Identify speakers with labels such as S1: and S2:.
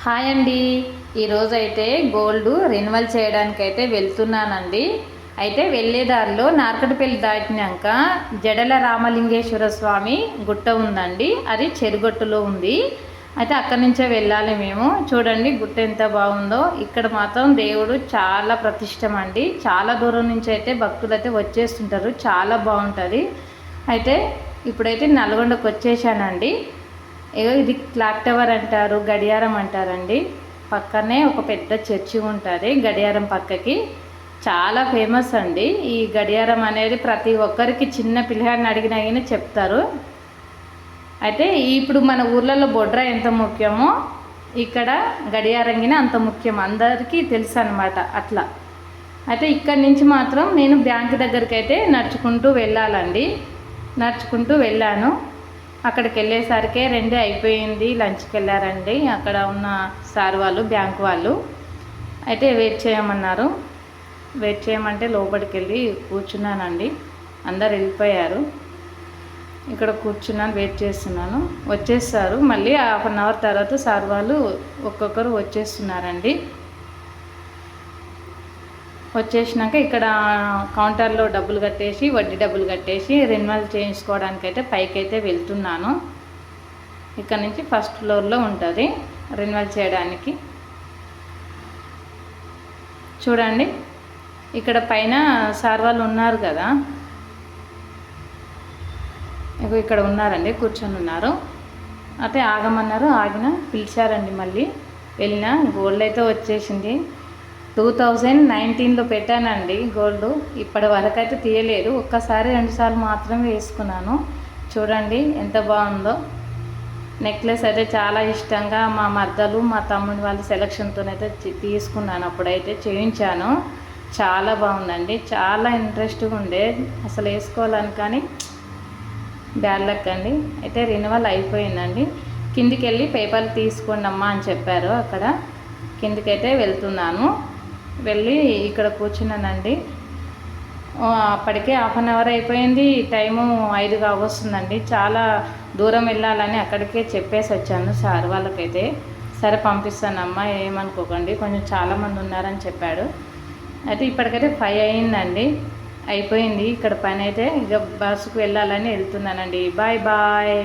S1: Hi అండి. ఈరోజు అయితే గోల్డ్ రెన్యువల్ చేయడానికి అయితే వెళ్తున్నానండి. అయితే వెళ్ళేదారిలో నార్కటపల్లి దాటినాక జడల రామలింగేశ్వర స్వామి గుట్ట ఉందండి. అది చెరుగట్టులో ఉంది. అయితే అక్కడి నుంచే వెళ్ళాలి మేము. చూడండి గుట్ట ఎంత బాగుందో. ఇక్కడ మాత్రం దేవుడు చాలా ప్రతిష్టం అండి. చాలా దూరం నుంచి అయితే భక్తులు అయితే వచ్చేస్తుంటారు. చాలా బాగుంటుంది. అయితే ఇప్పుడైతే నల్గొండకు వచ్చేసానండి. ఇది క్లాక్ టవర్ అంటారు, గడియారం అంటారండి. పక్కనే ఒక పెద్ద చర్చి ఉంటుంది గడియారం పక్కకి. చాలా ఫేమస్ అండి ఈ గడియారం అనేది. ప్రతి ఒక్కరికి చిన్న పిల్లగాడిని అడిగినా కానీ చెప్తారు. అయితే ఇప్పుడు మన ఊర్లలో బొడ్రా ఎంత ముఖ్యమో ఇక్కడ గడియారంగిన అంత ముఖ్యం, అందరికీ తెలుసు అన్నమాట. అట్లా అయితే ఇక్కడి నుంచి మాత్రం నేను బ్యాంక్ దగ్గరికి అయితే నడుచుకుంటూ వెళ్ళాలండి. నడుచుకుంటూ వెళ్ళాను. అక్కడికి వెళ్ళేసరికి 2 అయిపోయింది. లంచ్కి వెళ్ళారండి అక్కడ ఉన్న సార్ వాళ్ళు, బ్యాంక్ వాళ్ళు. అయితే వెయిట్ చేయమన్నారు. వెయిట్ చేయమంటే లోపలికి వెళ్ళి కూర్చున్నానండి. అందరు వెళ్ళిపోయారు. ఇక్కడ కూర్చున్నాను, వెయిట్ చేస్తున్నాను. వచ్చేస్తారు. మళ్ళీ 1/2 అవర్ తర్వాత సార్ వాళ్ళు ఒక్కొక్కరు వచ్చేస్తున్నారండి. వచ్చేసినాక ఇక్కడ కౌంటర్లో డబ్బులు కట్టేసి, వడ్డీ డబ్బులు కట్టేసి రెన్యువల్ చేయించుకోవడానికి అయితే పైకి అయితే వెళ్తున్నాను. ఇక్కడ నుంచి ఫస్ట్ ఫ్లోర్లో ఉంటుంది రెన్యువల్ చేయడానికి. చూడండి ఇక్కడ పైన సార్ వాళ్ళు ఉన్నారు కదా, ఇక్కడ ఉన్నారండి, కూర్చొని ఉన్నారు. అయితే ఆగమన్నారు, ఆగిన, పిలిచారండి. మళ్ళీ వెళ్ళిన. గోల్డ్ అయితే వచ్చేసింది. 2019లో పెట్టానండి గోల్డ్. ఇప్పటి వరకు అయితే తీయలేదు. ఒక్కసారి 2 సార్లు మాత్రమే వేసుకున్నాను. చూడండి ఎంత బాగుందో. నెక్లెస్ అయితే చాలా ఇష్టంగా మా మర్దలు, మా తమ్ముని వాళ్ళ సెలక్షన్తోనైతే తీసుకున్నాను. అప్పుడైతే చేయించాను. చాలా బాగుందండి. చాలా ఇంట్రెస్ట్గా ఉండే అసలు వేసుకోవాలని, కానీ బ్యాడ్ లక్ అండి. అయితే రెన్యువల్ అయిపోయిందండి. కిందికి వెళ్ళి పేపర్లు తీసుకోండి అమ్మా అని చెప్పారు. అక్కడ కిందికైతే వెళ్తున్నాను. వెళ్ళి ఇక్కడ కూర్చున్నానండి. అప్పటికే 1/2 అవర్ అయిపోయింది. టైము 5 కావస్తుందండి. చాలా దూరం వెళ్ళాలని అక్కడికే చెప్పేసి వచ్చాను సార్ వాళ్ళకైతే. సరే పంపిస్తానమ్మా, ఏమనుకోకండి, కొంచెం చాలామంది ఉన్నారని చెప్పాడు. అయితే ఇప్పటికైతే 5 అయిందండి. అయిపోయింది ఇక్కడ పని అయితే. ఇక బస్సుకు వెళ్ళాలని వెళ్తున్నానండి. Bye bye.